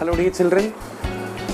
Hello dear children,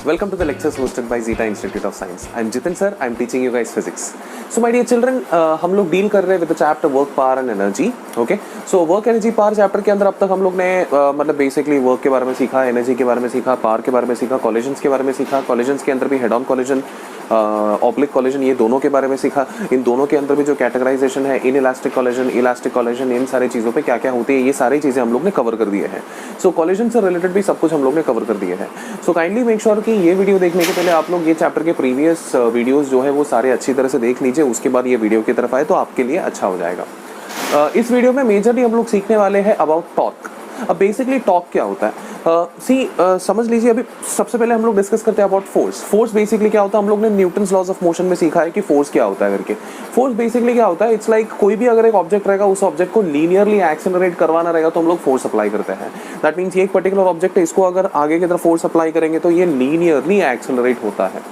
welcome to the lectures hosted by Zeta Institute of Science. I am Jitin sir, I am teaching you guys physics. So my dear children, हम लोग deal कर रहे हैं with the chapter work power and energy. Okay, so work energy power chapter के अंदर अब तक हम लोग ने मतलब बेसिकली वर्क के बारे में सीखा, एनर्जी के बारे में सीखा, पावर के बारे में सीखा, कॉलिजन्स के बारे में सीखा, कॉलिजन्स के अंदर भी head on collision, oblique collision, ये दोनों के बारे में सीखा. इन दोनों के अंदर भी जो कैटेगराइजेशन है, इन इलास्टिक कॉलिजन, इन सारी चीज़ों पे क्या क्या होती है, ये सारी चीज़ें हम लोग ने कवर कर दिए हैं. सो कॉलिजन से रिलेटेड भी सब कुछ हम लोग ने कवर कर दिए हैं. सो काइंडली मेक श्योर कि ये वीडियो देखने के पहले आप लोग ये चैप्टर के प्रीवियस वीडियोस जो है वो सारे अच्छी तरह से देख लीजिए, उसके बाद ये वीडियो की तरफ आए तो आपके लिए अच्छा हो जाएगा. इस वीडियो में मेजरली हम लोग सीखने वाले हैं अबाउट टॉर्क. अब बेसिकली टॉर्क क्या होता है, समझ लीजिए. अभी सबसे पहले हम लोग डिस्कस करते हैं अबाउट फोर्स. फोर्स बेसिकली क्या होता है, हम लोग ने न्यूटन्स लॉज ऑफ मोशन में सीखा है कि फोर्स क्या होता है करके. फोर्स बेसिकली क्या होता है, इट्स लाइक कोई भी अगर एक ऑब्जेक्ट रहेगा, उस ऑब्जेक्ट को लीनियरली एक्सेलरेट करवाना रहेगा तो हम लोग फोर्स अप्लाई करते हैं. दैट मीन्स ये एक पर्टिकुलर ऑब्जेक्ट है, इसको अगर आगे की तरफ फोर्स अप्लाई करेंगे तो ये लीनियरली एक्सेलरेट होता है.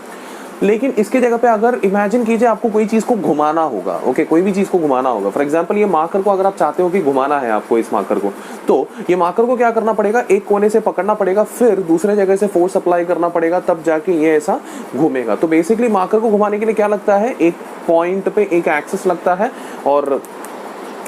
लेकिन इसके जगह पे अगर इमेजिन कीजिए आपको कोई चीज़ को घुमाना होगा. ओके, कोई भी चीज़ को घुमाना होगा. फॉर एग्जांपल ये मार्कर को अगर आप चाहते हो कि घुमाना है आपको इस मार्कर को, तो ये मार्कर को क्या करना पड़ेगा, एक कोने से पकड़ना पड़ेगा, फिर दूसरे जगह से फोर्स अप्लाई करना पड़ेगा, तब जाके ये ऐसा घूमेगा. तो बेसिकली मार्कर को घुमाने के लिए क्या लगता है, एक पॉइंट पे एक एक्सिस लगता है और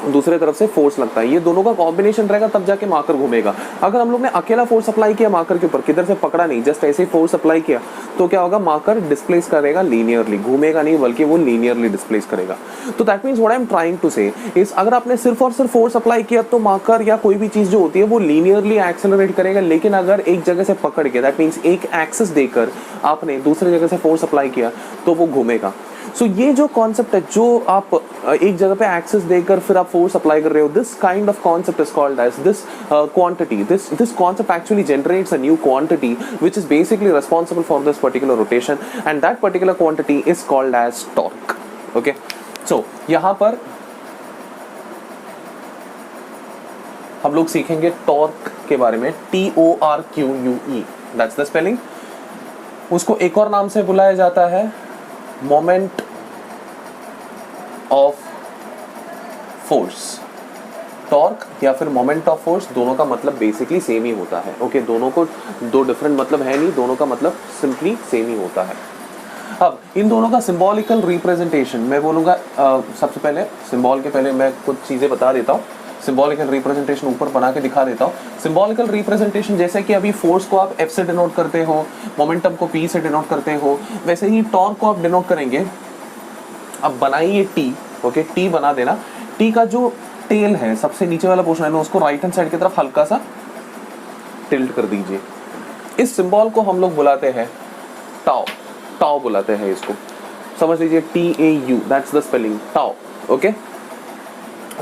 दूसरे तरफ से फोर्स लगता है. ये दोनों का कॉम्बिनेशन रहेगा तब जाके मार्कर घूमेगा. अगर हम लोग ने अकेला फोर्स अप्लाई किया मार्कर के ऊपर, किधर से पकड़ा नहीं, जस्ट ऐसे ही फोर्स अप्लाई किया, तो क्या होगा, मार्कर डिस्प्लेस करेगा लीनियरली, घूमेगा नहीं बल्कि वो लीनियरली डिस्प्लेस करेगा. तो that means what I am trying to say is, अगर आपने सिर्फ और सिर्फ फोर्स अप्लाई किया तो मार्कर या कोई भी चीज जो होती है वो लीनियरली एक्सेलरेट करेगा. लेकिन अगर एक जगह से पकड़ के, दैट मींस एक एक्सिस देकर आपने दूसरी जगह से फोर्स अप्लाई किया तो वो घूमेगा. सो ये जो कॉन्सेप्ट है, जो आप एक जगह पे एक्सिस देकर फिर आप फोर्स अप्लाई कर रहे हो, this kind of concept is called as this quantity. This concept actually generates a new quantity which is basically responsible for this particular rotation, and that particular quantity is called as torque. Okay, सो यहां पर हम लोग सीखेंगे torque के बारे में. TORQUE, that's the spelling. उसको एक और नाम से बुलाया जाता है मोमेंट ऑफ फोर्स. टॉर्क या फिर मोमेंट ऑफ फोर्स, दोनों का मतलब बेसिकली सेम ही होता है. ओके, दोनों को दो डिफरेंट मतलब है नहीं, दोनों का मतलब सिंपली सेम ही होता है. अब इन दोनों का सिंबॉलिकल रिप्रेजेंटेशन मैं बोलूँगा. सबसे पहले सिंबल के पहले मैं कुछ चीज़ें बता देता हूँ. सिंबॉलिकल रिप्रेजेंटेशन ऊपर बना के दिखा देता हूँ. सिंबॉलिकल रिप्रेजेंटेशन जैसे कि अभी फोर्स को आप F से डिनोट करते हो, मोमेंटम को P से डिनोट करते हो, वैसे ही टॉर्क को आप डिनोट करेंगे. अब बनाइए T. ओके, T बना देना. T का जो टेल है, सबसे नीचे वाला पोर्शन है ना, उसको राइट हैंड साइड की तरफ हल्का सा टिल्ट कर दीजिए. इस सिंबल को हम लोग बुलाते हैं टाउ. टाउ बुलाते हैं इसको, समझ लीजिए. TAU, that's the spelling, tau. Okay,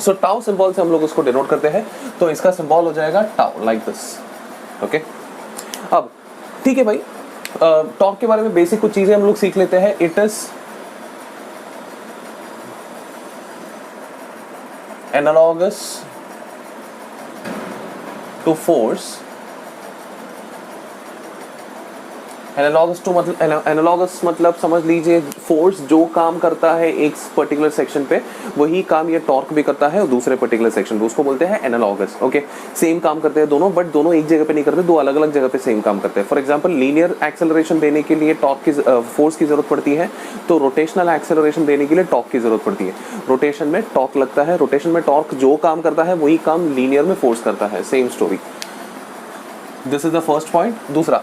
so tau symbol से हम लोग उसको डिनोट करते हैं. तो इसका सिंबल हो जाएगा टाउ, लाइक दिस. ओके, अब ठीक है भाई, टॉर्क के बारे में बेसिक कुछ चीजें हम लोग सीख लेते हैं. It is analogous to force. Analogous मतलब समझ लीजिए फोर्स जो काम करता है एक पर्टिकुलर सेक्शन पे, वही काम ये टॉर्क भी करता है और दूसरे पर्टिकुलर सेक्शन पे, उसको बोलते हैं एनालॉगस. ओके, सेम काम करते हैं दोनों, बट दोनों एक जगह पे नहीं करते, दो अलग अलग जगह पे सेम काम करते हैं. फॉर एग्जांपल, लीनियर एक्सेलरेशन देने के लिए टॉर्क की फोर्स की जरूरत पड़ती है, तो रोटेशनल एक्सेलरेशन देने के लिए टॉर्क की जरूरत पड़ती है. रोटेशन में टॉर्क लगता है, रोटेशन में टॉर्क जो काम करता है वही काम लीनियर में फोर्स करता है. Same story. This is the first point. दूसरा,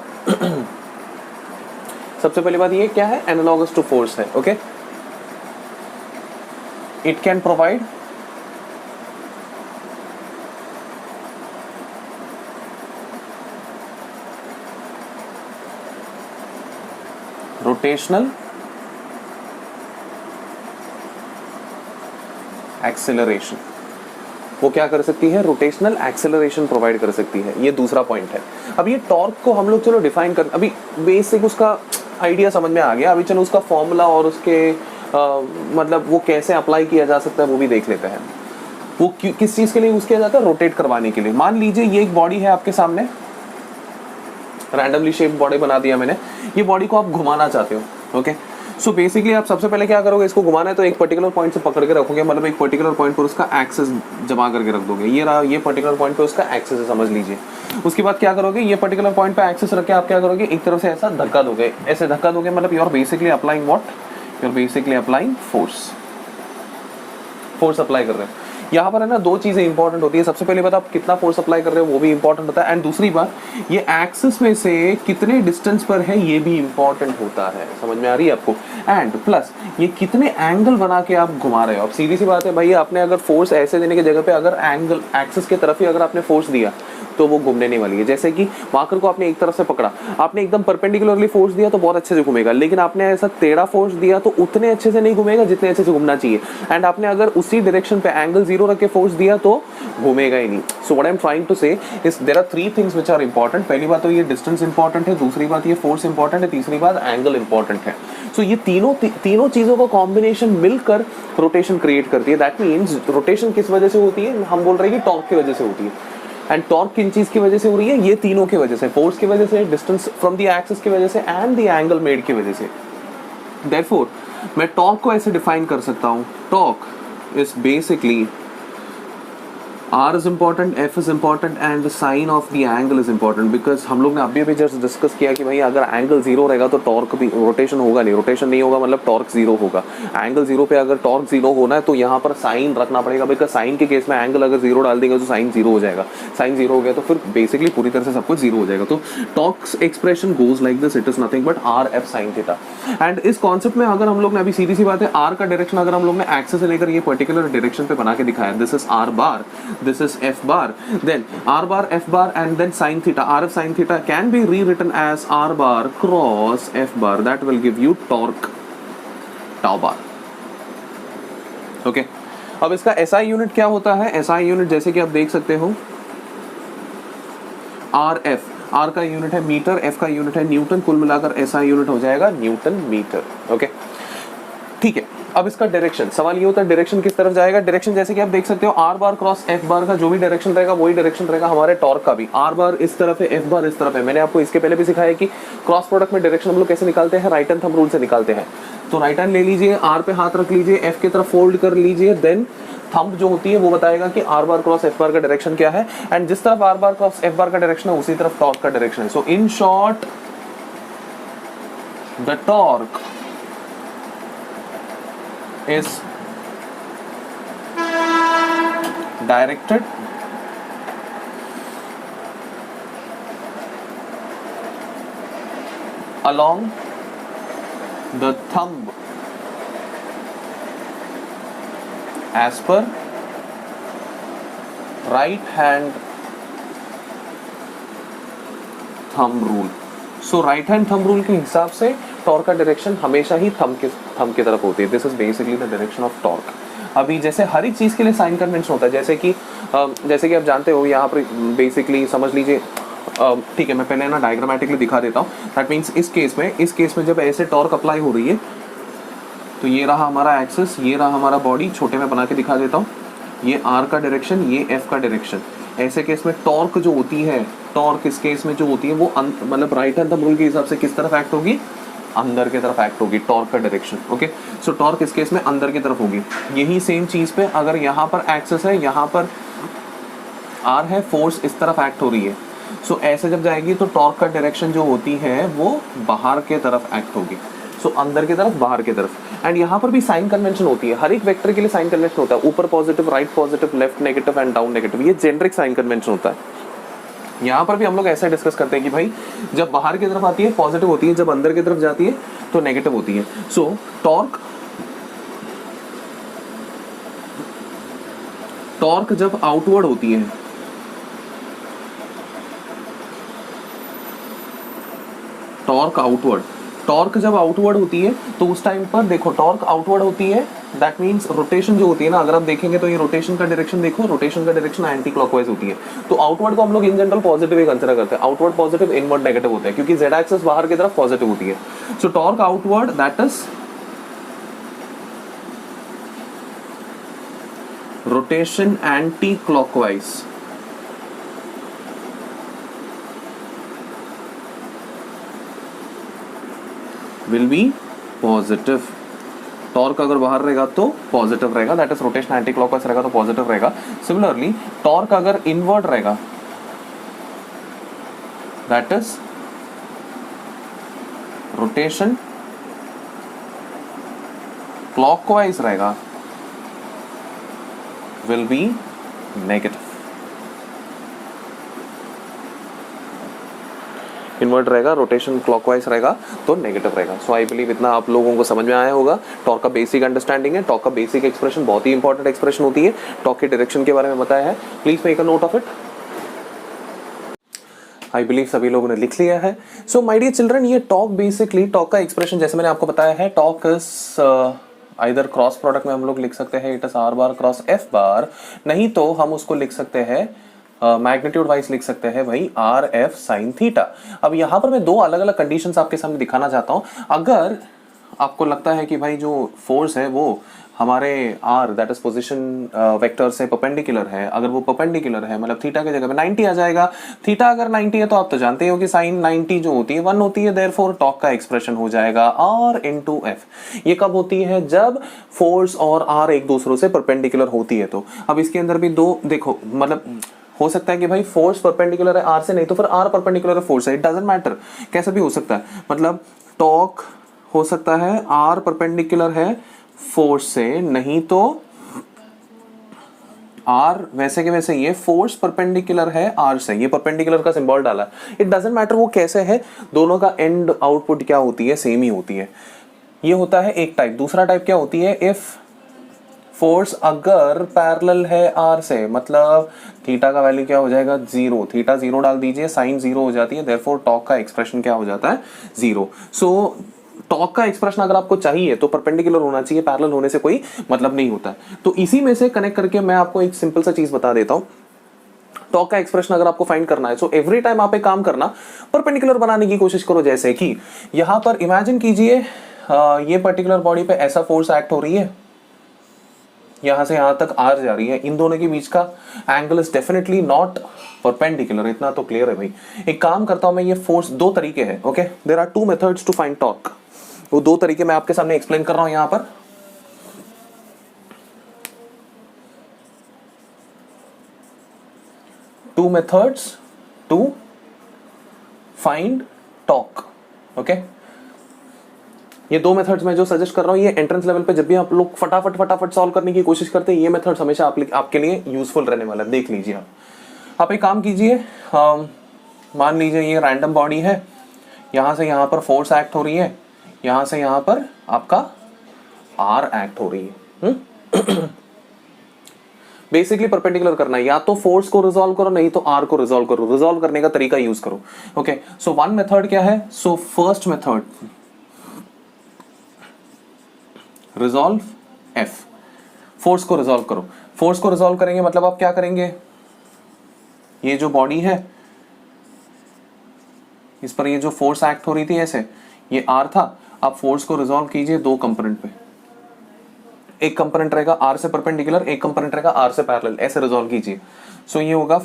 सबसे पहली बात ये क्या है, एनालॉगस टू फोर्स है. Okay, it can provide rotational acceleration. वो क्या कर सकती है, रोटेशनल एक्सेलरेशन प्रोवाइड कर सकती है. ये दूसरा पॉइंट है. अब ये टॉर्क को हम लोग चलो डिफाइन कर, अभी बेसिक उसका आइडिया समझ में आ गया. अभी चलो उसका फॉर्मूला और उसके मतलब वो कैसे अप्लाई किया जा सकता है वो भी देख लेते हैं. वो किस चीज के लिए यूज किया जाता है, रोटेट करवाने के लिए. मान लीजिए ये एक बॉडी है आपके सामने, रैंडमली शेप बॉडी बना दिया मैंने. ये बॉडी को आप घुमाना चाहते हो. ओके, सो बेसिकली आप सबसे पहले क्या करोगे, इसको घुमाना है तो एक पर्टिकुलर पॉइंट से पकड़ के रखोगे, मतलब एक पर्टिकुलर पॉइंट पर उसका एक्सेस जमा करके रख दोगे। ये रहा, ये पर्टिकुलर पॉइंट पे उसका एक्सेस है, समझ लीजिए। उसके बाद क्या करोगे, ये पर्टिकुलर पॉइंट पे एक्सेस रख के आप क्या करोगे, एक तरफ से ऐसा धक्का दोगे, ऐसे धक्का दोगे, मतलब you are basically applying what, you are basically applying force, force apply कर रहे हैं। यहाँ पर है ना दो चीजें इंपॉर्टेंट होती है, सबसे पहले बात आप कितना फोर्स अप्लाई कर रहे हो वो भी इंपॉर्टेंट होता है, एंड दूसरी बात ये एक्सिस में से कितने डिस्टेंस पर है ये भी इंपॉर्टेंट होता है, समझ में आ रही है आपको। एंड प्लस ये कितने एंगल बना के आप घुमा रहे हो। अब सीधी सी बात है भाई, आपने अगर फोर्स ऐसे देने की जगह पे अगर एंगल एक्सिस की तरफ ही अगर आपने फोर्स दिया तो वो घूमने नहीं वाली है। जैसे कि मार्कर को आपने एक तरफ से पकड़ा, आपने एकदम परपेंडिकुलरली फोर्स दिया तो बहुत अच्छे से घूमेगा, लेकिन आपने ऐसा टेढ़ा फोर्स दिया तो उतने अच्छे से नहीं घूमेगा जितने अच्छे से घूमना चाहिए। एंड आपने अगर उसी डायरेक्शन पे एंगल 0 रख के फोर्स दिया तो घूमेगा ही नहीं। So what I am trying to say is there are 3 things which are important. पहली बात तो ये डिस्टेंस इंपॉर्टेंट है, दूसरी बात ये फोर्स इंपॉर्टेंट है, तीसरी बात एंगल इंपॉर्टेंट है। सो ये तीनों चीजों का कॉम्बिनेशन मिलकर रोटेशन क्रिएट करती है। दैट मीन्स रोटेशन किस वजह से होती है, हम बोल रहे हैं कि टॉर्क की वजह से होती है। एंड टॉर्क किन चीज की वजह से हो रही है, ये तीनों की वजह से, फोर्स की वजह से, डिस्टेंस फ्रॉम द एक्सिस की वजह से एंड द एंगल मेड की वजह से। देयरफॉर मैं टॉर्क को ऐसे डिफाइन कर सकता हूं, torque is basically R is important, F is important and the sign of the angle is important, because हम लोग ने अभी जस्ट डिस्कस किया कि भाई अगर एंगल 0 रहेगा तो टॉर्क भी, रोटेशन होगा नहीं, रोटेशन नहीं होगा मतलब टॉर्क 0 होगा। एंगल 0 पे अगर टॉर्क 0 होना है तो यहाँ पर साइन रखना पड़ेगा, बिकॉज साइन के केस में एंगल अगर 0 डाल देंगे तो साइन 0 हो जाएगा, साइन 0 हो गया तो फिर बेसिकली पूरी तरह से सब कुछ 0 हो जाएगा। तो torques expression goes like this, it is nothing but R F sin theta. And इस कॉन्सेप्ट में अगर हम लोग ने अभी सीधी सी बात है, R का डायरेक्शन अगर हम लोग ने एक्सिस से लेकर ये पर्टिकुलर डायरेक्शन पे बना के दिखाया, this is R bar, this is F bar, then R bar, F bar and then sin theta, RF sin theta can be rewritten as R bar cross F bar, that will give you torque tau bar. Okay, अब इसका SI unit क्या होता है, SI unit जैसे कि आप देख सकते हो RF, R का यूनिट है मीटर, F का यूनिट है न्यूटन, कुल मिलाकर SI यूनिट हो जाएगा न्यूटन मीटर। ओके ठीक है, अब इसका डायरेक्शन, सवाल ये होता है डायरेक्शन किस तरफ जाएगा। डायरेक्शन जैसे कि आप देख सकते हो R बार क्रॉस F बार का जो भी डायरेक्शन रहेगा वही डायरेक्शन रहेगा हमारे टॉर्क का भी। R बार इस तरफ है, F बार इस तरफ है। मैंने आपको इसके पहले भी सिखाया कि क्रॉस प्रोडक्ट में डायरेक्शन हम लोग कैसे निकालते हैं, राइट हैंड थंब रूल से निकालते हैं। तो राइट हैंड ले लीजिए, R पे हाथ रख लीजिए, F की तरफ फोल्ड कर लीजिए, देन थंब जो होती है वो बताएगा कि R बार क्रॉस F बार का डायरेक्शन क्या है, एंड जिस तरफ R बार क्रॉस F बार का डायरेक्शन है उसी तरफ टॉर्क का डायरेक्शन है। सो in short the torque is directed along the thumb as per right hand thumb rule. So right hand thumb rule के हिसाब से टॉर्क का डायरेक्शन हमेशा ही थंब की तरफ होती है। This is basically the direction of torque. अभी जैसे हर एक चीज़ के लिए साइन कन्वेंशन होता है, जैसे कि आप जानते हो यहाँ पर बेसिकली समझ लीजिए, ठीक है मैं पहले ना डायग्रामेटिकली दिखा देता हूँ। दैट मीन्स इस केस में जब ऐसे टॉर्क अप्लाई हो रही है तो ये रहा हमारा एक्सिस, ये रहा हमारा बॉडी, छोटे में बना के दिखा देता हूँ, ये R का डायरेक्शन, ये F का डायरेक्शन। ऐसे केस में टॉर्क जो होती है, टॉर्क इस केस में जो होती है वो मतलब राइट हैंड थंब रूल के हिसाब से किस तरफ एक्ट होगी, अंदर की तरफ एक्ट होगी, टॉर्क का डायरेक्शन। ओके, सो टॉर्क इस केस में अंदर की तरफ होगी। यही सेम चीज पे अगर यहाँ पर एक्सिस है, यहाँ पर R है, फोर्स इस तरफ एक्ट हो रही है, सो ऐसे जब जाएगी तो टॉर्क का डायरेक्शन जो होती है वो बाहर के तरफ एक्ट होगी। सो अंदर की तरफ, बाहर की तरफ। एंड यहाँ पर भी साइन कन्वेंशन होती है, हर एक वेक्टर के लिए साइन कन्वेंशन होता है, ऊपर positive, right positive, left negative and down negative, ये जेनरिक साइन कन्वेंशन होता है। यहाँ पर भी हम लोग ऐसा डिस्कस करते हैं कि भाई जब बाहर की तरफ आती है पॉजिटिव होती है, जब अंदर की तरफ जाती है तो नेगेटिव होती है। सो टॉर्क जब आउटवर्ड होती है, टॉर्क जब आउटवर्ड होती है तो उस टाइम पर देखो टॉर्क आउटवर्ड होती है, दैट मीन्स रोटेशन जो होती है ना, अगर आप देखेंगे तो ये रोटेशन का डायरेक्शन देखो, रोटेशन का डायरेक्शन एंटी क्लॉकवाइज होती है। तो आउटवर्ड को हम लोग in general positive he consider करते हैं, आउटवर्ड पॉजिटिव, इनवर्ड नेगेटिव होता है, क्योंकि जेड एक्सिस बाहर की तरफ पॉजिटिव होती है। सो torque outward that is rotation anti clockwise, will be positive, torque अगर बाहर रहेगा तो पॉजिटिव रहेगा, that is rotation anti clockwise रहेगा तो पॉजिटिव रहेगा। सिमिलरली टॉर्क अगर इनवर्ट रहेगा दैट इज रोटेशन क्लॉकवाइज रहेगा विल बी नेगेटिव। इनवर्ट रहेगा, रोटेशन क्लॉकवाइज रहेगा तो नेगेटिव रहेगा। सो आई बिलीव इतना आप लोगों को समझ में आया होगा। टॉर्क का बेसिक अंडरस्टैंडिंग है, टॉर्क का बेसिक एक्सप्रेशन बहुत ही इंपॉर्टेंट एक्सप्रेशन होती है। टॉर्क के डायरेक्शन के बारे में बताया है, please make a note of it. I believe सभी लोगों ने लिख लिया है। सो माय डियर चिल्ड्रन, ये टॉर्क बेसिकली, टॉर्क का एक्सप्रेशन जैसे मैंने आपको बताया है, torque is either cross product में हम लोग लिख सकते हैं it is are bar cross F bar, नहीं तो हम उसको लिख सकते हैं मैग्नीट्यूड वाइज लिख सकते हैं भाई आर एफ साइन थीटा। अब यहाँ पर मैं दो अलग अलग कंडीशंस आपके सामने दिखाना चाहता हूँ। अगर आपको लगता है कि भाई जो फोर्स है वो हमारे R that is position vector से परपेंडिकुलर है, अगर वो परपेंडिकुलर है मतलब थीटा की जगह पे 90 आ जाएगा। थीटा अगर 90 है तो आप तो जानते हो कि साइन 90 जो होती है 1 होती है, देयरफॉर टॉर्क का एक्सप्रेशन हो जाएगा आर इंटू एफ। ये कब होती है? जब फोर्स और आर एक दूसरों से परपेंडिकुलर होती है। तो अब इसके अंदर भी दो देखो, मतलब हो सकता है कि भाई फोर्स परपेंडिकुलर है आर से, नहीं तो फिर आर परपेंडिकुलर है फोर्स से, इट डजंट मैटर, कैसा भी हो सकता है। मतलब टॉर्क हो सकता है आर परपेंडिकुलर है फोर्स से, नहीं तो आर वैसे के वैसे ये फोर्स परपेंडिकुलर है आर से, ये परपेंडिकुलर का सिंबल डाला, इट डजंट मैटर वो कैसे है, दोनों का एंड आउटपुट क्या होती है, सेम ही होती है। ये होता है एक टाइप। दूसरा टाइप क्या होती है, इफ फोर्स अगर पैरेलल है आर से, मतलब थीटा का वैल्यू क्या हो जाएगा, जीरो, थीटा जीरो डाल दीजिए, साइन जीरो हो जाती है, देयरफॉर टॉर्क का एक्सप्रेशन क्या हो जाता है, जीरो। सो टॉर्क का एक्सप्रेशन अगर आपको चाहिए तो परपेंडिकुलर होना चाहिए, पैरेलल होने से कोई मतलब नहीं होता है। तो इसी में से कनेक्ट करके मैं आपको एक सिंपल सा चीज बता देता हूं। टॉर्क का एक्सप्रेशन अगर आपको फाइंड करना है, सो एवरी टाइम आप एक काम करना, परपेंडिकुलर बनाने की कोशिश करो। जैसे कि यहां पर इमेजिन कीजिए ये पर्टिकुलर बॉडी पे ऐसा फोर्स एक्ट हो रही है, यहां से यहां तक आर जा रही है, इन दोनों के बीच का angle is definitely not perpendicular, इतना तो क्लियर है भाई। एक काम करता हूं मैं, ये फोर्स दो तरीके हैं, okay, there are two methods to find torque. वो दो तरीके मैं आपके सामने एक्सप्लेन कर रहा हूं यहां पर। Two methods to find torque, okay. ये दो मेथड्स मैं जो सजेस्ट कर रहा हूं, ये एंट्रेंस लेवल पे जब भी आप लोग फटाफट सॉल्व करने की कोशिश करते हैं, ये मेथड्स हमेशा आपके लिए यूजफुल रहने वाला है। देख लीजिए आप एक काम कीजिए, मान लीजिए ये रैंडम बॉडी है, यहां से यहां पर फोर्स एक्ट हो रही है, यहां से यहां पर आपका आर एक्ट हो रही है। बेसिकली परपेंडिकुलर करना है, या तो फोर्स को रिजॉल्व करो, नहीं तो आर को रिजॉल्व करो, रिजॉल्व करने का तरीका यूज करो, ओके। सो वन मेथड क्या है, so first method resolve F, force को रिजॉल्व करो। फोर्स को रिजॉल्व करेंगे मतलब आप क्या करेंगे, ये जो बॉडी है इस पर ये जो फोर्स एक्ट हो रही थी ऐसे, ये आर था, आप फोर्स को रिजॉल्व कीजिए दो कंपोनेंट पे, एक कंपोनेंट रहेगा आर से परपेंडिकुलर, एक कंपोनेंट रहेगा आर से पैरेलल, ऐसे रिजॉल्व कीजिए। सो ये होगा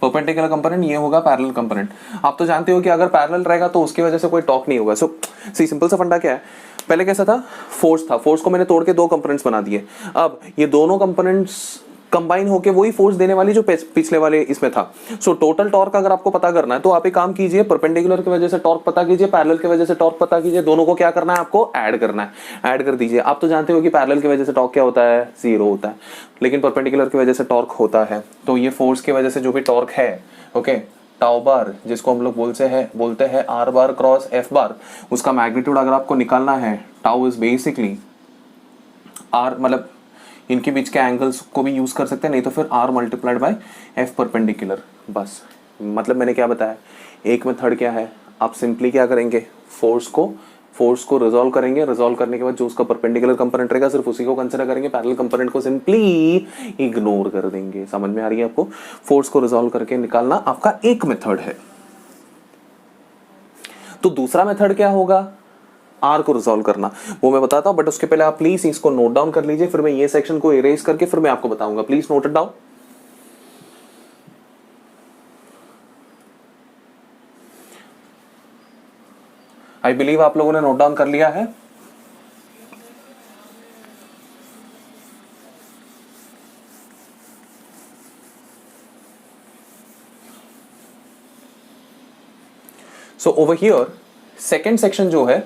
परपेंडिकुलर कंपोनेंट, ये होगा पैरेलल कंपोनेंट। आप तो जानते हो कि अगर पैरेलल रहेगा तो उसकी वजह से कोई टॉर्क नहीं होगा। सो सी सिंपल सा फंडा क्या है, पहले कैसा था, फोर्स था, फोर्स को मैंने तोड़ के दो कंपोनेंट्स बना दिए, अब ये दोनों कंपोनेंट्स कंबाइन होके वही फोर्स देने वाली जो पिछले वाले इसमें था। सो टोटल टॉर्क अगर आपको पता करना है तो आप एक काम कीजिए, परपेंडिकुलर की वजह से टॉर्क पता कीजिए, पैरेलल की वजह से टॉर्क पता कीजिए, दोनों को क्या करना है आपको, ऐड करना है, ऐड कर दीजिए। आप तो जानते हो कि पैरेलल की वजह से टॉर्क क्या होता है, जीरो होता है, लेकिन परपेंडिकुलर की वजह से टॉर्क होता है। तो ये फोर्स की वजह से जो भी टॉर्क है, ओके, टाउ बार जिसको हम लोग बोलते हैं are bar cross F bar, उसका मैग्नीट्यूड अगर आपको निकालना है, टाउ इज बेसिकली आर, मतलब इनके बीच के एंगल्स को भी यूज कर सकते हैं, नहीं तो फिर R multiplied by F perpendicular. बस मतलब मैंने क्या बताया, एक मेथड क्या है, आप सिंपली क्या करेंगे, फोर्स को रिजॉल्व करेंगे, रिजॉल्व करने के बाद जो उसका परपेंडिकुलर कंपोनेंट रहेगा सिर्फ उसी को कंसीडर करेंगे, पैरेलल कंपोनेंट को सिंपली इग्नोर कर देंगे। समझ में आ रही है आपको, फोर्स को रिजॉल्व करके निकालना आपका एक मेथड है। तो दूसरा मेथड क्या होगा, आर को रिजॉल्व करना, वो मैं बताता हूं, बट उसके पहले आप प्लीज इसको नोट डाउन कर लीजिए, फिर मैं ये सेक्शन को इरेज करके फिर मैं आपको बताऊंगा। Please note it down. I believe आप लोगों ने नोट डाउन कर लिया है। So over here second section जो है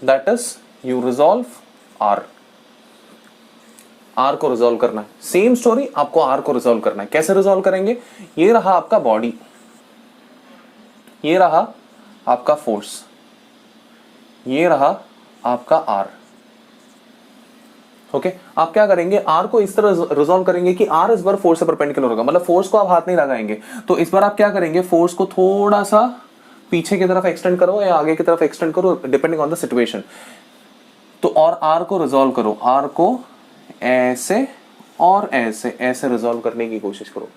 that is you resolve R. R को रिजॉल्व करना है, सेम स्टोरी, आपको आर को रिजॉल्व करना है। कैसे रिजॉल्व करेंगे? ये रहा आपका बॉडी, ये रहा आपका फोर्स, ये रहा आपका आर। ओके आप क्या करेंगे? आर को इस तरह रिजॉल्व करेंगे कि आर इस बार फोर्स से परपेंडिकुलर होगा, मतलब फोर्स को आप हाथ नहीं लगाएंगे। तो इस बार आप क्या करेंगे? फोर्स को थोड़ा सा पीछे की तरफ एक्सटेंड करो या आगे की तरफ एक्सटेंड करो, डिपेंडिंग ऑन द सिचुएशन। तो और आर को रिजॉल्व करो, आर को ऐसे और ऐसे ऐसे रिजॉल्व करने की कोशिश करो।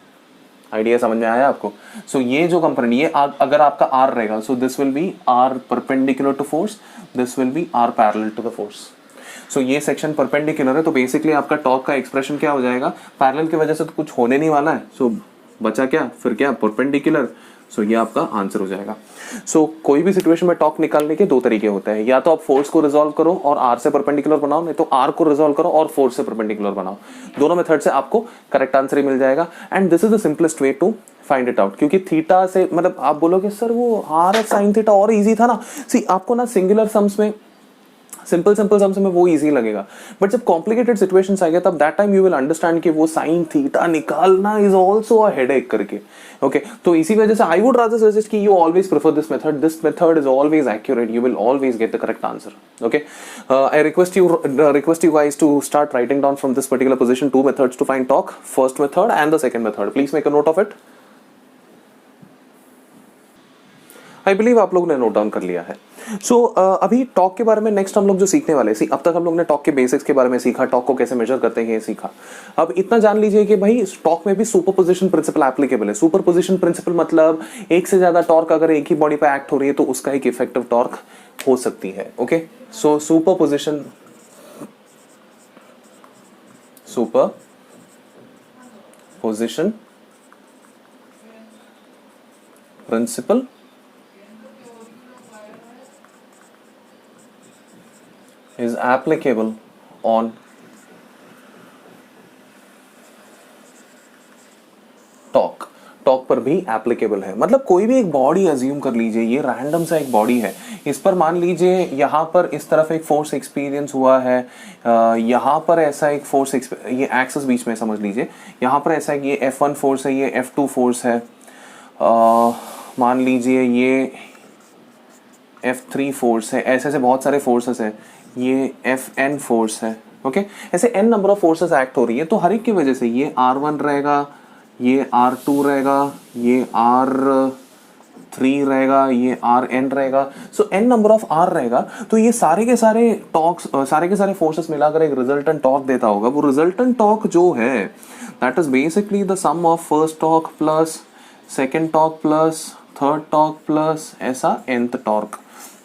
आइडिया समझ में आया आपको? सो ये जो कंपोनेंट, ये अगर आपका आर रहेगा, so this will be are perpendicular to force, this will be are parallel to the force. सो ये सेक्शन परपेंडिकुलर है, तो बेसिकली आपका टॉर्क का एक्सप्रेशन क्या हो जाएगा? पैरेलल की वजह से तो कुछ होने नहीं वाला है, सो बचा क्या फिर? क्या परपेंडिकुलर। सो ये आपका आंसर हो जाएगा। सो कोई भी सिचुएशन में टॉर्क निकालने के दो तरीके होते हैं, या तो आप फोर्स को रिजॉल्व करो और आर से परपेंडिकुलर बनाओ, नहीं तो आर को रिजॉल्व करो और फोर्स से परपेंडिकुलर बनाओ। दोनों मेथड से आपको करेक्ट आंसर ही मिल जाएगा, and this is the simplest way to find it out. क्योंकि थीटा से, मतलब आप बोलोगे सर वो आर एफ साइन थीटा और इजी था ना। सी आपको ना सिंगुलर सम्स में, सिंपल सम्स में वो इजी लगेगा, बट जब कॉम्प्लिकेटेड सिचुएशंस आएगा तब that time you will understand कि वो साइन थीटा निकालना इज आल्सो अ हेडेक करके। ओके तो इसी वजह से आई वुड रादर सजेस्ट कि you always prefer this method. This method is always accurate, you will always get the correct answer. Okay I request you guys to start writing down from this particular position two methods to find torque, first method and the second method. Please make a note of it. I believe आप लोगों ने note down कर लिया है। सो अभी talk के बारे में नेक्स्ट हम लोग जो सीखने वाले हैं, अब तक हम लोग ने टॉक के बेसिक्स के बारे में सीखा, टॉक को कैसे मेजर करते हैं ये सीखा। अब इतना जान लीजिए कि भाई टॉक में भी सुपरपोजिशन प्रिंसिपल एप्लीकेबल है। सुपरपोजिशन प्रिंसिपल मतलब एक से ज्यादा टॉर्क अगर एक ही बॉडी पे एक्ट हो रही है तो उसका एक इफेक्टिव टॉर्क हो सकती है। Okay so superposition principle is applicable on talk. Talk पर भी एप्लीकेबल है, मतलब कोई भी एक बॉडी अज्यूम कर लीजिए, ये रैंडम सा एक बॉडी है, इस पर मान लीजिए यहाँ पर इस तरफ एक फोर्स एक्सपीरियंस हुआ है, यहाँ पर ऐसा एक फोर्स, ये एक्सिस बीच में समझ लीजिए, यहाँ पर ऐसा ये F1 फोर्स है, ये F2 फोर्स है, मान लीजिए ये F3 फोर्स है, ऐसे ऐसे बहुत सारे फोर्सेस हैं, ये Fn फोर्स है। ओके ऐसे n number of forces act हो रही है, तो हर एक की वजह से ये R1 रहेगा, ये R2 रहेगा, ये R3 रहेगा, ये Rn रहेगा। सो n नंबर ऑफ R रहेगा, तो ये सारे के सारे टॉर्क्स, सारे के सारे फोर्सेस मिलाकर एक रिजल्टेंट टॉर्क देता होगा। वो रिजल्टेंट टॉर्क जो है that is basically the sum of first torque plus second torque plus third torque plus ऐसा nth torque.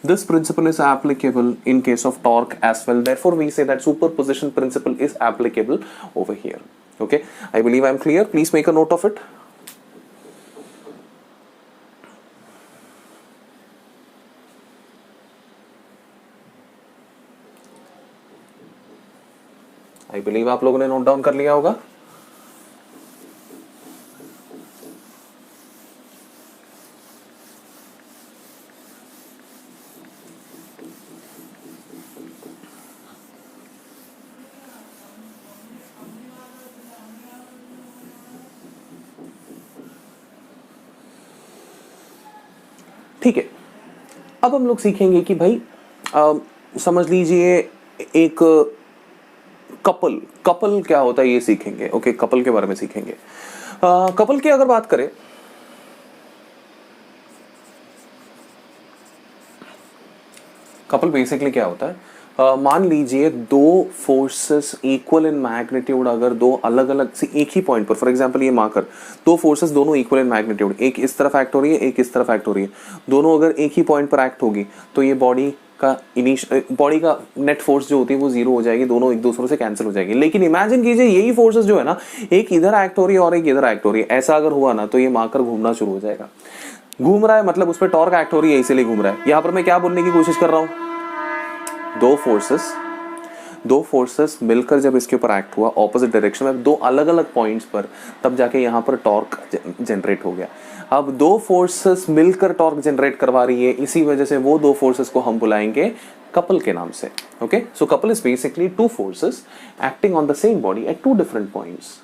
This principle is applicable in case of torque as well. Therefore, we say that superposition principle is applicable over here. Okay, I believe I am clear. Please make a note of it. I believe आप लोगों ने note down कर लिया होगा। ठीक है, अब हम लोग सीखेंगे कि भाई समझ लीजिए एक कपल क्या होता है ये सीखेंगे। ओके कपल के बारे में सीखेंगे। कपल की अगर बात करें, कपल बेसिकली क्या होता है, मान लीजिए दो फोर्सेस इक्वल इन मैग्नीट्यूड, अगर दो अलग अलग से एक ही पॉइंट पर, फॉर एग्जांपल ये मार्कर, दो फोर्सेस दोनों इक्वल इन मैग्नीट्यूड, एक इस तरफ एक्ट हो रही है, एक इस तरफ एक्ट हो रही है, दोनों अगर एक ही पॉइंट पर एक्ट होगी तो ये बॉडी का नेट फोर्स जो होती है वो जीरो हो जाएगी, दोनों एक दूसरे से कैंसिल हो जाएगी। लेकिन इमेजिन कीजिए यही फोर्सेस जो है ना, एक इधर एक्ट हो रही है और एक इधर एक्ट हो रही है, ऐसा अगर हुआ ना तो ये मार्कर घूमना शुरू हो जाएगा। घूम रहा है मतलब उस पर टॉर्क एक्ट हो रही है, इसीलिए घूम रहा है। यहां पर मैं क्या बोलने की कोशिश कर रहा हूं, दो फोर्सेस मिलकर जब इसके ऊपर एक्ट हुआ ऑपोजिट डायरेक्शन में, दो अलग अलग पॉइंट्स पर, तब जाके यहां पर टॉर्क जनरेट हो गया। अब दो फोर्सेस मिलकर टॉर्क जनरेट करवा रही है, इसी वजह से वो दो फोर्सेस को हम बुलाएंगे कपल के नाम से। Okay, so couple is basically two forces acting on the same body at two different points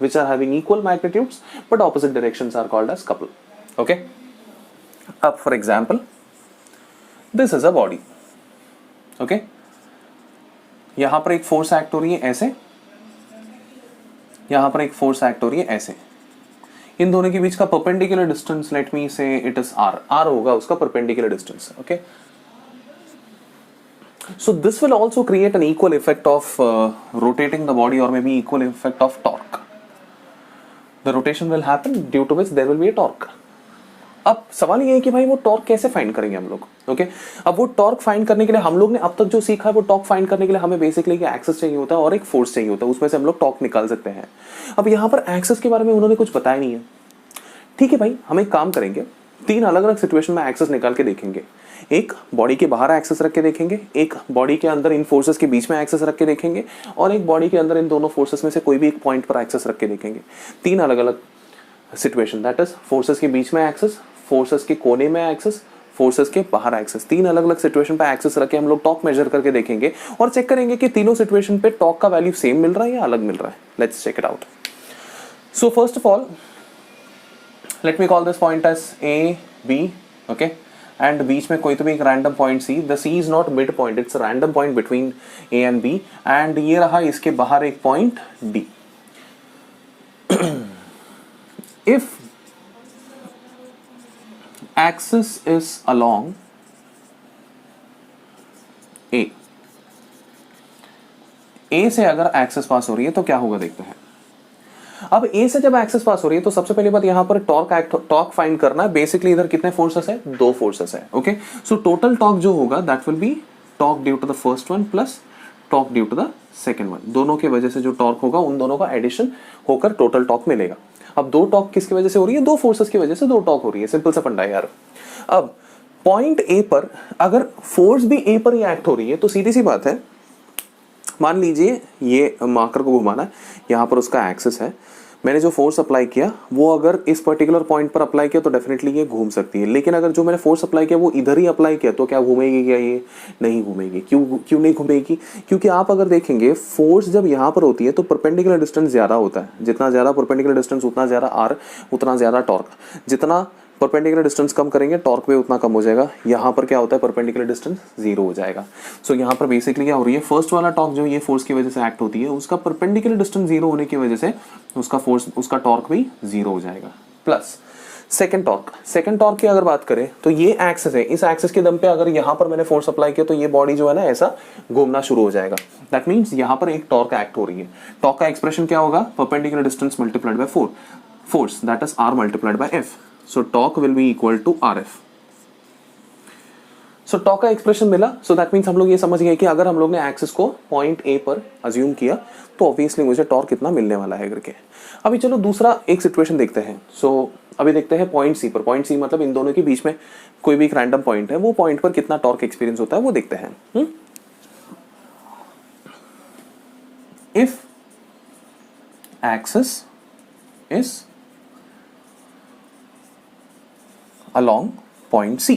which are having equal magnitudes but opposite directions are called as couple. Okay, अब for example this is a body. Okay, यहां पर एक force act हो रही है ऐसे, यहां पर एक फोर्स एक्ट हो रही है ऐसे, इन दोनों के बीच का परपेंडिकुलर डिस्टेंस लेट मी से इट इज r होगा उसका perpendicular distance. Okay, so this will also create an equal effect of rotating the body or maybe equal effect of torque. The rotation will happen due to which there will be a torque. अब सवाल ये है कि भाई वो torque कैसे find करेंगे हम लोग। ओके, अब वो टॉर्क फाइंड करने के लिए हम लोग ने अब तक जो सीखा है, वो टॉर्क फाइंड करने के लिए हमें बेसिकली एक एक्सेस चाहिए होता है और एक फोर्स चाहिए होता है, उसमें से हम लोग टॉर्क निकाल सकते हैं। अब यहाँ पर एक्सेस के बारे में उन्होंने कुछ बताया नहीं है। ठीक है भाई, हम एक काम करेंगे, तीन अलग अलग सिचुएशन में एक्सेस निकाल के देखेंगे। एक बॉडी के बाहर एक्सेस रख के देखेंगे, एक बॉडी के अंदर इन फोर्सेस के बीच में एक्सेस रख के देखेंगे, और एक बॉडी के अंदर इन दोनों फोर्सेस में से कोई भी एक पॉइंट पर एक्सेस रख के देखेंगे। तीन अलग अलग सिचुएशन, दैट इज फोर्सेस के बीच में एक्सेस, फोर्सेस के कोने में एक्सेस, फोर्सेस के बाहर एक्सेस। तीन अलग अलग सिचुएशन पे एक्सेस रख के हम लोग टॉर्क मेजर करके देखेंगे और चेक करेंगे कि तीनों सिचुएशन पे टॉर्क का वैल्यू सेम मिल रहा है या अलग मिल रहा है। Let's check it out. So first of all let me call this point as A B. Okay, and बीच में कोई तो भी एक random point C. The C is not mid point, it's random point between A and B, and ये रहा इसके बाहर एक point D. If axis is along A, A से अगर एक्सेस पास हो रही है तो क्या होगा देखते हैं। अब A से जब एक्सेस पास हो रही है तो सबसे पहली बात यहां पर टॉर्क फाइंड करना है। बेसिकली इधर कितने फोर्सेस है, दो फोर्सेस है। ओके, सो टोटल टॉर्क जो होगा that will be torque due to the first one plus torque due to the second one. दोनों की वजह से जो टॉर्क होगा उन दोनों का एडिशन होकर टोटल टॉर्क मिलेगा। अब दो टॉर्क किसकी वजह से हो रही है, दो फोर्सेस की वजह से दो टॉर्क हो रही है। सिंपल सा फंडा है यार। अब पॉइंट ए पर अगर फोर्स भी ए पर ही एक्ट हो रही है तो सीधी सी बात है, मान लीजिए ये मार्कर को घुमाना है, यहां पर उसका एक्सेस है, मैंने जो फोर्स अप्लाई किया वो अगर इस पर्टिकुलर पॉइंट पर अप्लाई किया तो डेफिनेटली ये घूम सकती है। लेकिन अगर जो मैंने फोर्स अप्लाई किया वो इधर ही अप्लाई किया तो क्या घूमेगी, क्या ये नहीं घूमेगी। क्यों नहीं घूमेगी? क्योंकि आप अगर देखेंगे फोर्स जब यहाँ पर होती है तो परपेंडिकुलर डिस्टेंस ज्यादा होता है। जितना ज्यादा परपेंडिकुलर डिस्टेंस उतना ज्यादा आर, उतना ज्यादा टॉर्क। जितना परपेंडिकुलर डिस्टेंस कम करेंगे टॉर्क भी उतना कम हो जाएगा। यहाँ पर क्या होता है, परपेंडिकुलर डिस्टेंस जीरो हो जाएगा। सो यहाँ पर बेसिकली क्या हो रही है, फर्स्ट वाला टॉर्क जो ये फोर्स की वजह से एक्ट होती है उसका परपेंडिकुलर डिस्टेंस जीरो होने की वजह से उसका टॉर्क भी जीरो हो जाएगा। प्लस सेकंड टॉर्क की अगर बात करें तो ये एक्सेस है, इस एक्सेस के दम पे अगर यहाँ पर मैंने फोर्स अप्लाई किया तो ये बॉडी जो है ना ऐसा घूमना शुरू हो जाएगा। दैट मीन्स यहाँ पर एक टॉर्क एक्ट हो रही है। टॉर्क का एक्सप्रेशन क्या होगा, perpendicular distance multiplied by force that is R multiplied by F. So torque will be equal to RF. So torque का एक्सप्रेशन मिला। So that means हम लोग ये समझ गए कि अगर हम लोग ने एक्सिस को पॉइंट ए पर अज्यूम किया तो ऑब्वियसली मुझे टॉर्क कितना मिलने वाला है करके। अभी चलो दूसरा एक सिचुएशन देखते हैं। अभी देखते हैं पॉइंट सी पर। पॉइंट सी मतलब इन दोनों के बीच में कोई भी एक रैंडम पॉइंट है, वो पॉइंट पर कितना टॉर्क एक्सपीरियंस होता है वो देखते हैं। If axis is along point C,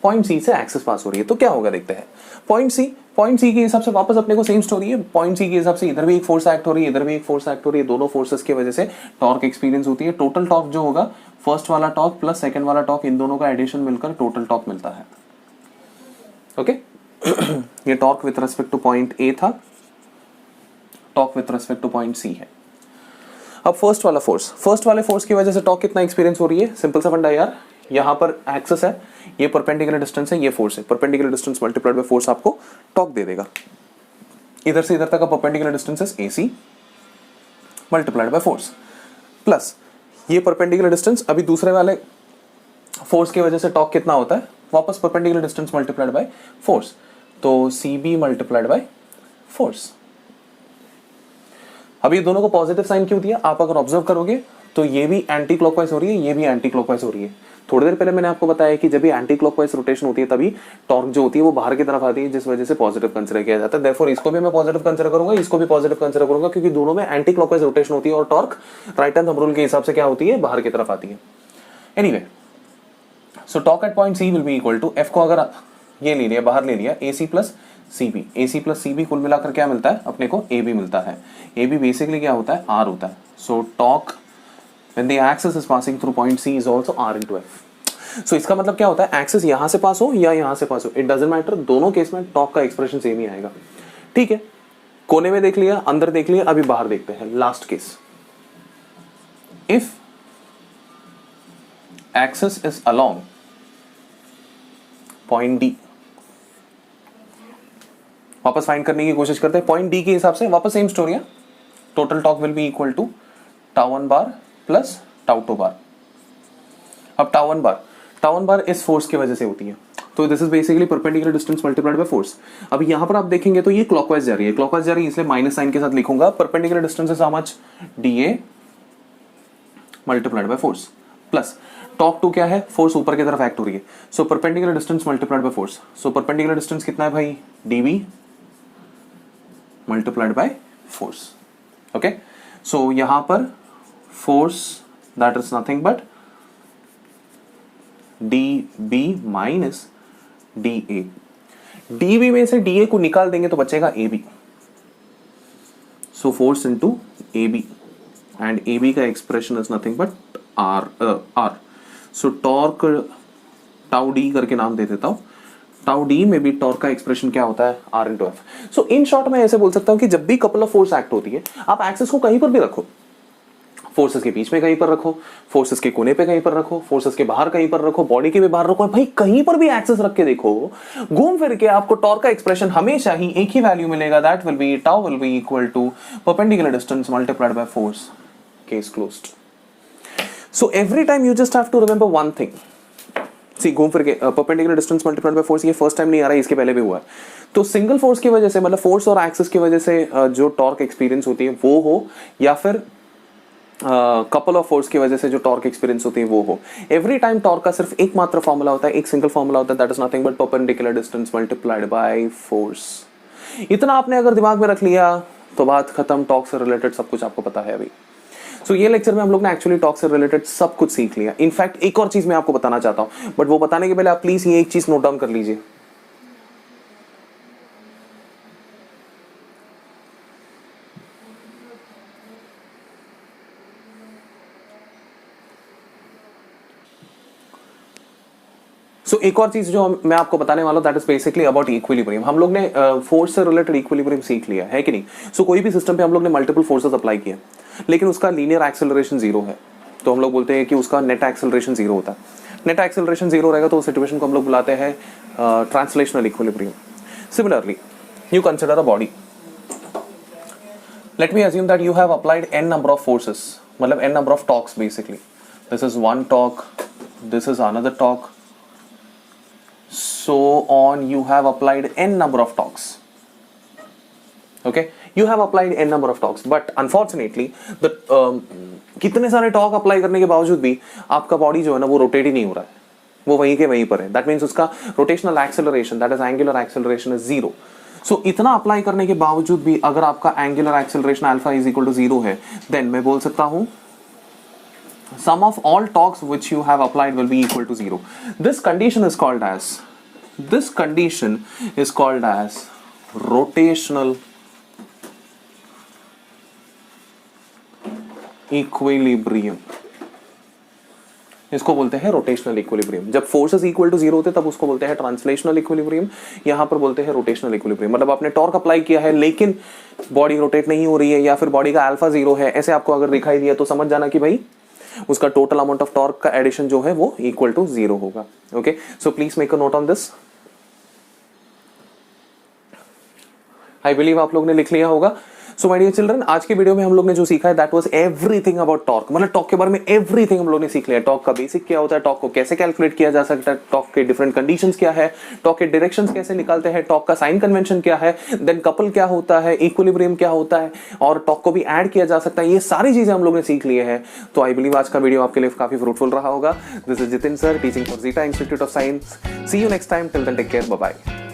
point C से एक्सेस पास हो रही है तो क्या होगा देखते हैं। पॉइंट सी के हिसाब से वापस अपने को सेम स्टोरी है। पॉइंट सी के हिसाब से इधर भी एक फोर्स एक्ट हो रही है, इधर भी एक फोर्स एक्ट हो रही है। दोनों फोर्सेस की वजह से टॉर्क एक्सपीरियंस होती है। टोटल टॉर्क जो होगा, फर्स्ट वाला टॉर्क प्लस सेकंड वाला टॉर्क, इन दोनों का एडिशन मिलकर टोटल टॉर्क मिलता है। ओके ये torque with respect two point A था, torque with respect two point सी है। अब फर्स्ट वाले फोर्स की वजह से टॉर्क कितना एक्सपीरियंस हो रही है। सिंपल सा फंडा यार, यहाँ पर एक्सेस है, ये परपेंडिकुलर डिस्टेंस है, ये फोर्स है। Perpendicular distance multiplied by force आपको टॉर्क दे देगा। इधर से इधर तक का परपेंडिकुलर डिस्टेंस है AC multiplied by force plus ये परपेंडिकुलर डिस्टेंस। अभी दूसरे वाले फोर्स की वजह से टॉर्क कितना होता है, वापस perpendicular distance multiplied by force, तो CB मल्टीप्लाइड बाय फोर्स। अब ये दोनों को पॉजिटिव साइन क्यों दिया, आप अगर ऑब्जर्व करोगे तो ये भी एंटी क्लॉकवाइज हो रही है, ये भी एंटी क्लॉकवाइज हो रही है। थोड़ी देर पहले मैंने आपको बताया कि जब भी एंटी क्लॉकवाइज रोटेशन होती है तभी टॉर्क जो होती है वो बाहर की तरफ आती है, जिस वजह से पॉजिटिव कंसीडर किया जाता है। देयरफॉर इसको भी मैं पॉजिटिव कंसीडर करूंगा, इसको भी पॉजिटिव कंसीडर करूंगा, क्योंकि दोनों में एंटी क्लॉकवाइज रोटेशन होती है और torque right hand thumb rule के हिसाब से क्या होती है, बाहर की तरफ आती है। Anyway, so torque at point C will be equal to, F को अगर ये ले लिया, बाहर ले लिया, AC प्लस CB, AC प्लस CB कुल मिलाकर क्या मिलता है अपने को, AB मिलता है। AB बेसिकली क्या होता है, R होता है। सो torque when the axis is passing through point C is also R into F. So इसका मतलब क्या होता है, एक्सिस यहां से पास हो या यहां से पास हो, इट डजंट मैटर, दोनों केस में टॉर्क का एक्सप्रेशन सेम ही आएगा। ठीक है, कोने में देख लिया, अंदर देख लिया, अभी बाहर देखते हैं last case. If axis is along point D, वापस फाइंड करने की कोशिश करते हैं पॉइंट डी के हिसाब से, वापस सेम स्टोरी है। Total torque will be equal to tau 1 bar plus tau 2 bar. अब टाउ 1 बार इस फोर्स की वजह से होती है, तो this is basically perpendicular distance multiplied by force. अब यहां पर आप देखेंगे तो ये क्लॉकवाइज जा रही है, क्लॉकवाइज जा रही है इसलिए माइनस साइन के साथ लिखूंगा। Perpendicular distance is how much, DA multiplied by force, plus torque 2 क्या है, फोर्स ऊपर की तरफ एक्ट हो रही है, so perpendicular distance multiplied by force. So perpendicular distance कितना है भाई, DB multiplied by force. Okay, सो यहां पर force that is nothing but DB minus DA। DB में से DA को निकाल देंगे तो बचेगा AB, so force into AB, and AB का expression is nothing but R। So torque tau D करके नाम दे देता हूं, टाउ D में भी टॉर्क का एक्सप्रेशन क्या होता है, R into F। So in short मैं ऐसे बोल सकता हूं कि जब भी कपल ऑफ फोर्स एक्ट होती है, आप एक्सिस को कहीं पर भी रखो, फोर्सेस के बीच में कहीं पर रखो, फोर्सेस के कोने पे कहीं पर रखो, फोर्सेस के बाहर कहीं पर रखो, बॉडी के भी बाहर रखो, भाई कहीं पर भी एक्सेस रख के देखो, घूम फिर के आपको टॉर्क का एक्सप्रेशन हमेशा ही एक ही वैल्यू मिलेगा, that will B tau will be equal to perpendicular distance multiplied by force, case closed. So every time you just have to remember one thing, सी घूम फिर के perpendicular distance multiplied by force, ये first time नहीं आ रहा है, इसके पहले भी हुआ है। तो सिंगल फोर्स की वजह से, मतलब फोर्स और एक्सिस की वजह से जो टॉर्क एक्सपीरियंस होती है वो हो, या फिर कपल ऑफ फोर्स की वजह से जो टॉर्क एक्सपीरियंस होती है वो हो, एवरी टाइम टॉर्क का सिर्फ एक मात्र फॉर्मूला होता है, एक सिंगल फॉर्मूला होता है, that is nothing but perpendicular distance multiplied by force. इतना आपने अगर दिमाग में रख लिया तो बात खत्म, टॉर्क से रिलेटेड सब कुछ आपको पता है अभी। सो ये लेक्चर में हम लोग ने एक्चुअली टॉर्क से रिलेटेड सब कुछ सीख लिया। इनफैक्ट एक और चीज मैं आपको बताना चाहता हूं, बट वो बताने के पहले आप प्लीज ये एक चीज नोट डाउन कर लीजिए। सो एक और चीज जो मैं आपको बताने वाला हूं, that is basically about equilibrium. हम लोग ने फोर्स से रिलेटेड इक्विलिब्रियम सीख लिया है कि नहीं। सो कोई भी सिस्टम पे हम लोग ने मल्टीपल फोर्सेस अप्लाई किया, लेकिन उसका लीनियर एक्सेलरेशन 0 है, तो हम लोग बोलते हैं कि उसका नेट एक्सेलरेशन 0 होता है। नेट एक्सेलरेशन 0 रहेगा तो उस सिचुएशन को हम लोग बुलाते हैं translational equilibrium. Similarly you consider a body, let me assume that you have applied n number of forces, मतलब n number of torques basically. This is one torque, this is another torque, so on, you have applied n number of torques. Okay, you have applied n number of torques, but unfortunately the कितने सारे torque apply करने के बावजूद भी आपका body जो है ना वो रोटेट ही नहीं हो रहा है, वो वहीं के वहीं पर है। दैट मीन्स उसका rotational acceleration, that is angular acceleration is 0। So इतना अप्लाई करने के बावजूद भी अगर आपका angular acceleration alpha is equal to 0 है, देन मैं बोल सकता हूं sum of all torques which you have applied will be equal to 0. This condition is called as rotational equilibrium. इसको बोलते हैं रोटेशनल इक्विलिब्रियम। जब फोर्सेस इक्वल टू 0 होते तब उसको बोलते हैं ट्रांसलेशनल इक्विलिब्रियम, यहां पर बोलते हैं रोटेशनल इक्विलिब्रियम। मतलब आपने टॉर्क अप्लाई किया है लेकिन बॉडी रोटेट नहीं हो रही है, या फिर बॉडी का अल्फा 0 है, ऐसे आपको अगर दिखाई दिया तो समझ जाना कि भाई उसका टोटल अमाउंट ऑफ टॉर्क का एडिशन जो है वो इक्वल टू 0 होगा। Okay, so please make a note on this. I believe आप लोग ने लिख लिया होगा। सो माय डियर चिल्ड्रन, आज के वीडियो में हम लोग ने जो सीखा है that was everything about torque. मतलब टॉर्क के बारे में एवरीथिंग हम लोग ने सीख लिया। टॉर्क का बेसिक क्या होता है, टॉर्क को कैसे कैलकुलेट किया जा सकता है, टॉर्क के डिफरेंट कंडीशंस क्या है, टॉर्क के डायरेक्शंस कैसे निकालते हैं, टॉर्क का साइन कन्वेंशन क्या है, देन कपल क्या होता है, इक्विलिब्रियम क्या होता है, और टॉर्क को भी ऐड किया जा सकता है। ये सारी चीजें हम लोग ने सीख लिए हैं। तो आई बिलीव आज का वीडियो आपके लिए काफी फ्रूटफुल रहा होगा। This is Jitin sir, teaching for Zeta Institute of Science. See you next time, till then take care, bye bye.